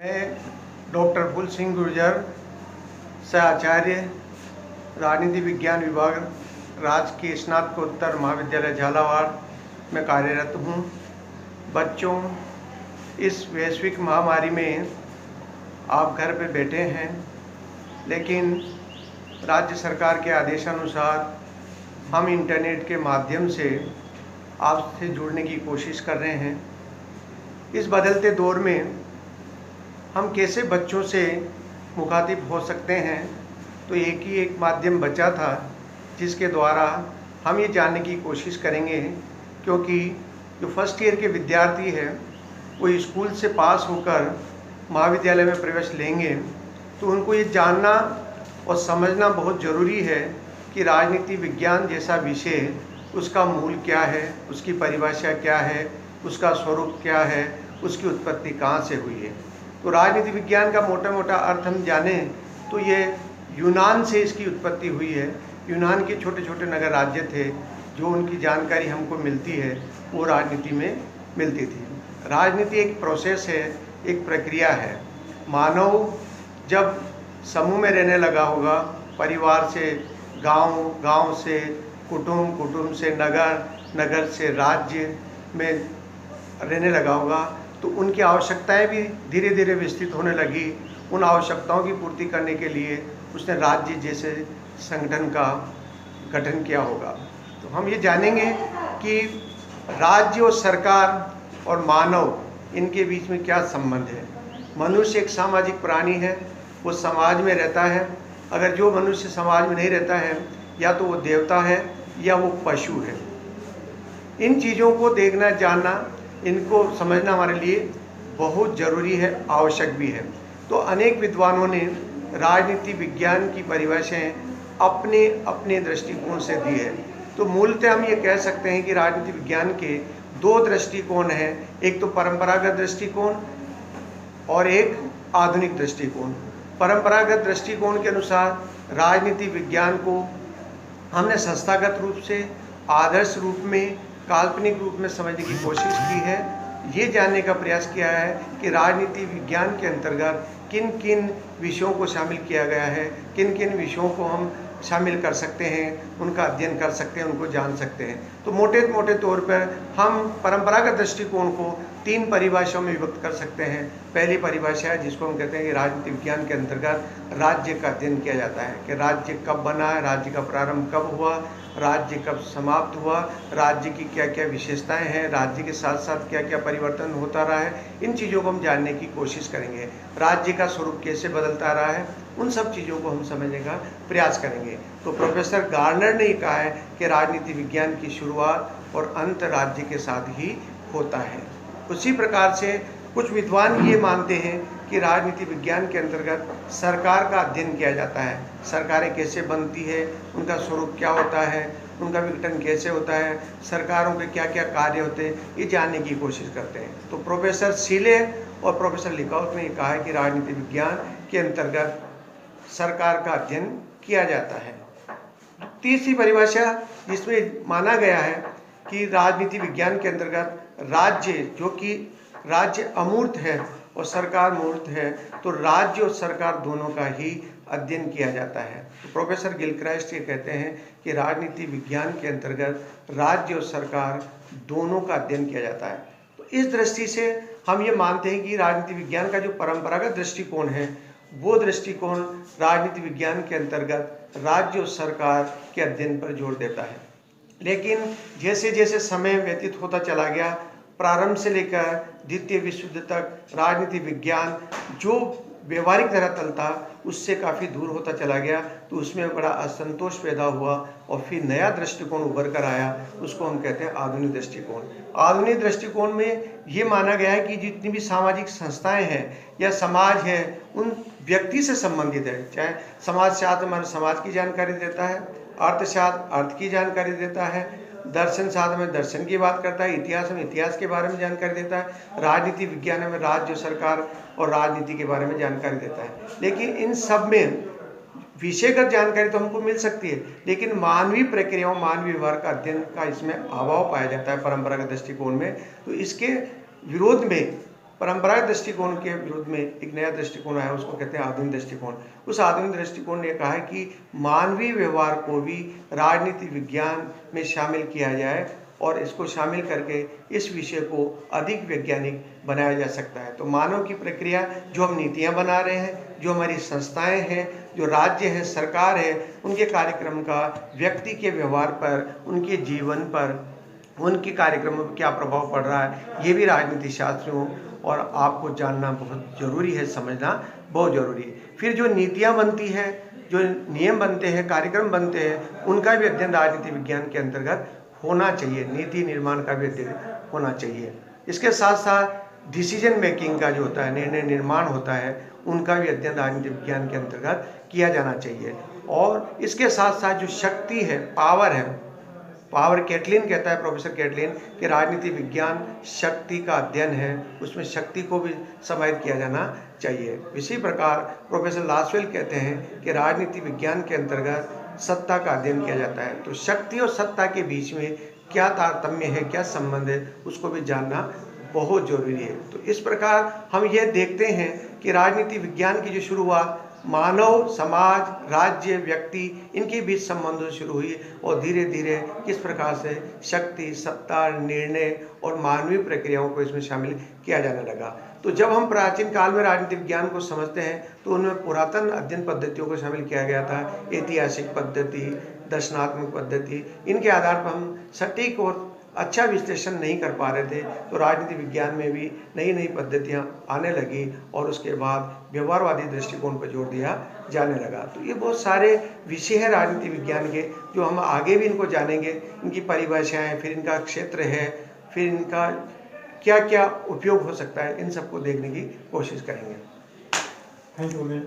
मैं डॉक्टर फूल सिंह गुर्जर, सहआचार्य, राजनीति विज्ञान विभाग, राजकीय स्नातकोत्तर महाविद्यालय झालावाड़ में कार्यरत हूँ। बच्चों, इस वैश्विक महामारी में आप घर पे बैठे हैं, लेकिन राज्य सरकार के आदेशानुसार हम इंटरनेट के माध्यम से आपसे जुड़ने की कोशिश कर रहे हैं। इस बदलते दौर में हम कैसे बच्चों से मुखातिब हो सकते हैं, तो एक ही एक माध्यम बचा था जिसके द्वारा हम ये जानने की कोशिश करेंगे, क्योंकि जो फर्स्ट ईयर के विद्यार्थी हैं वो स्कूल से पास होकर महाविद्यालय में प्रवेश लेंगे, तो उनको ये जानना और समझना बहुत ज़रूरी है कि राजनीति विज्ञान जैसा विषय, उसका मूल क्या है, उसकी परिभाषा क्या है, उसका स्वरूप क्या है, उसकी उत्पत्ति कहाँ से हुई है। तो राजनीति विज्ञान का मोटा मोटा अर्थ हम जानें तो ये यूनान से इसकी उत्पत्ति हुई है। यूनान के छोटे छोटे नगर राज्य थे, जो उनकी जानकारी हमको मिलती है वो राजनीति में मिलती थी। राजनीति एक प्रोसेस है, एक प्रक्रिया है। मानव जब समूह में रहने लगा होगा, परिवार से गांव, गांव से कुटुंब, कुटुंब से नगर, नगर से राज्य में रहने लगा होगा, तो उनकी आवश्यकताएं भी धीरे धीरे विस्तृत होने लगी। उन आवश्यकताओं की पूर्ति करने के लिए उसने राज्य जैसे संगठन का गठन किया होगा। तो हम ये जानेंगे कि राज्य और सरकार और मानव, इनके बीच में क्या संबंध है। मनुष्य एक सामाजिक प्राणी है, वो समाज में रहता है। अगर जो मनुष्य समाज में नहीं रहता है, या तो वो देवता है या वो पशु है। इन चीज़ों को देखना, जानना, इनको समझना हमारे लिए बहुत ज़रूरी है, आवश्यक भी है। तो अनेक विद्वानों ने राजनीति विज्ञान की परिभाषाएं अपने अपने दृष्टिकोण से दी है। तो मूलतः हम ये कह सकते हैं कि राजनीति विज्ञान के दो दृष्टिकोण हैं, एक तो परंपरागत दृष्टिकोण और एक आधुनिक दृष्टिकोण। परंपरागत दृष्टिकोण के अनुसार राजनीति विज्ञान को हमने संस्थागत रूप से, आदर्श रूप में, काल्पनिक रूप में समझने की कोशिश की है। ये जानने का प्रयास किया है कि राजनीति विज्ञान के अंतर्गत किन किन विषयों को शामिल किया गया है, किन किन विषयों को हम शामिल कर सकते हैं, उनका अध्ययन कर सकते हैं, उनको जान सकते हैं। तो मोटे मोटे तौर पर हम परंपरागत दृष्टिकोण को तीन परिभाषाओं में विभक्त कर सकते हैं। पहली परिभाषा है जिसको हम कहते हैं कि राजनीति विज्ञान के अंतर्गत राज्य का अध्ययन किया जाता है, कि राज्य कब बना है, राज्य का प्रारंभ कब हुआ, राज्य कब समाप्त हुआ, राज्य की क्या क्या विशेषताएं हैं, राज्य के साथ साथ क्या क्या परिवर्तन होता रहा है। इन चीज़ों को हम जानने की कोशिश करेंगे। राज्य का स्वरूप कैसे बदलता रहा है, उन सब चीज़ों को हम समझने का प्रयास करेंगे। तो प्रोफेसर गार्नर ने कहा है कि राजनीति विज्ञान की शुरुआत और अंत राज्य के साथ ही होता है। उसी प्रकार से कुछ विद्वान ये मानते हैं कि राजनीति विज्ञान के अंतर्गत सरकार का अध्ययन किया जाता है। सरकारें कैसे बनती है, उनका स्वरूप क्या होता है, उनका विघटन कैसे होता है, सरकारों के क्या क्या कार्य होते हैं, ये जानने की कोशिश करते हैं। तो प्रोफेसर सीले और प्रोफेसर लिकाउट ने कहा है कि राजनीति विज्ञान के अंतर्गत सरकार का अध्ययन किया जाता है। तीसरी परिभाषा जिसमें माना गया है कि राजनीति विज्ञान के अंतर्गत राज्य, जो कि राज्य अमूर्त है और सरकार मूर्त है, तो राज्य और सरकार दोनों का ही अध्ययन किया जाता है। तो प्रोफेसर गिलक्राइस्ट ये कहते हैं कि राजनीति विज्ञान के अंतर्गत राज्य और सरकार दोनों का अध्ययन किया जाता है। तो इस दृष्टि से हम ये मानते हैं कि राजनीति विज्ञान का जो परंपरागत दृष्टिकोण है, वो दृष्टिकोण राजनीति विज्ञान के अंतर्गत राज्य और सरकार के अध्ययन पर जोर देता है। लेकिन जैसे जैसे समय व्यतीत होता चला गया, प्रारंभ से लेकर द्वितीय विश्व युद्ध तक राजनीति विज्ञान जो व्यवहारिक धरातल था उससे काफ़ी दूर होता चला गया। तो उसमें बड़ा असंतोष पैदा हुआ और फिर नया दृष्टिकोण उभर कर आया, उसको हम कहते हैं आधुनिक दृष्टिकोण। आधुनिक दृष्टिकोण में ये माना गया है कि जितनी भी सामाजिक संस्थाएं हैं या समाज है, उन व्यक्ति से संबंधित है। चाहे समाजशास्त्र हमारे समाज की जानकारी देता है, अर्थशास्त्र अर्थ की जानकारी देता है, दर्शन शास्त्र में दर्शन की बात करता है, इतिहास में इतिहास के बारे में जानकारी देता है, राजनीति विज्ञान में राज्य, सरकार और राजनीति के बारे में जानकारी देता है। लेकिन इन सब में विषयगत जानकारी तो हमको मिल सकती है, लेकिन मानवीय प्रक्रियाओं, मानवीय व्यवहार का अध्ययन का इसमें अभाव पाया जाता है परंपरागत दृष्टिकोण में। तो इसके विरोध में परंपरागत दृष्टिकोण के विरुद्ध में एक नया दृष्टिकोण आया, उसको कहते हैं आधुनिक दृष्टिकोण। उस आधुनिक दृष्टिकोण ने कहा है कि मानवीय व्यवहार को भी राजनीति विज्ञान में शामिल किया जाए और इसको शामिल करके इस विषय को अधिक वैज्ञानिक बनाया जा सकता है। तो मानव की प्रक्रिया, जो हम नीतियाँ बना रहे हैं, जो हमारी संस्थाएं हैं, जो राज्य है, सरकार है, उनके कार्यक्रम का व्यक्ति के व्यवहार पर, उनके जीवन पर, उनके कार्यक्रमों पर क्या प्रभाव पड़ रहा है, ये भी राजनीति शास्त्रियों और आपको जानना बहुत ज़रूरी है, समझना बहुत ज़रूरी है। फिर जो नीतियाँ बनती हैं, जो नियम बनते हैं, कार्यक्रम बनते हैं, उनका भी अध्ययन राजनीति विज्ञान के अंतर्गत होना चाहिए। नीति निर्माण का भी अध्ययन होना चाहिए। इसके साथ साथ डिसीजन मेकिंग का जो होता है, निर्णय निर्माण होता है, उनका भी अध्ययन राजनीति विज्ञान के अंतर्गत किया जाना चाहिए। और इसके साथ साथ जो शक्ति है, पावर है, पावर, कैटलिन कहता है, प्रोफेसर कैटलिन, कि राजनीति विज्ञान शक्ति का अध्ययन है, उसमें शक्ति को भी समाहित किया जाना चाहिए। इसी प्रकार प्रोफेसर लासवेल कहते हैं कि राजनीति विज्ञान के अंतर्गत सत्ता का अध्ययन किया जाता है। तो शक्ति और सत्ता के बीच में क्या तारतम्य है, क्या संबंध है, उसको भी जानना बहुत जरूरी है। तो इस प्रकार हम ये देखते हैं कि राजनीति विज्ञान की जो शुरुआत मानव, समाज, राज्य, व्यक्ति, इनके बीच संबंधों से शुरू हुई और धीरे धीरे किस प्रकार से शक्ति, सत्ता, निर्णय और मानवीय प्रक्रियाओं को इसमें शामिल किया जाने लगा। तो जब हम प्राचीन काल में राजनीतिक विज्ञान को समझते हैं तो उनमें पुरातन अध्ययन पद्धतियों को शामिल किया गया था, ऐतिहासिक पद्धति, दर्शनात्मक पद्धति। इनके आधार पर हम सटीक और अच्छा विश्लेषण नहीं कर पा रहे थे, तो राजनीति विज्ञान में भी नई नई पद्धतियां आने लगी और उसके बाद व्यवहारवादी दृष्टिकोण पर जोर दिया जाने लगा। तो ये बहुत सारे विषय हैं राजनीति विज्ञान के, जो हम आगे भी इनको जानेंगे, इनकी परिभाषाएं, फिर इनका क्षेत्र है, फिर इनका क्या क्या उपयोग हो सकता है, इन सबको देखने की कोशिश करेंगे। Thank you.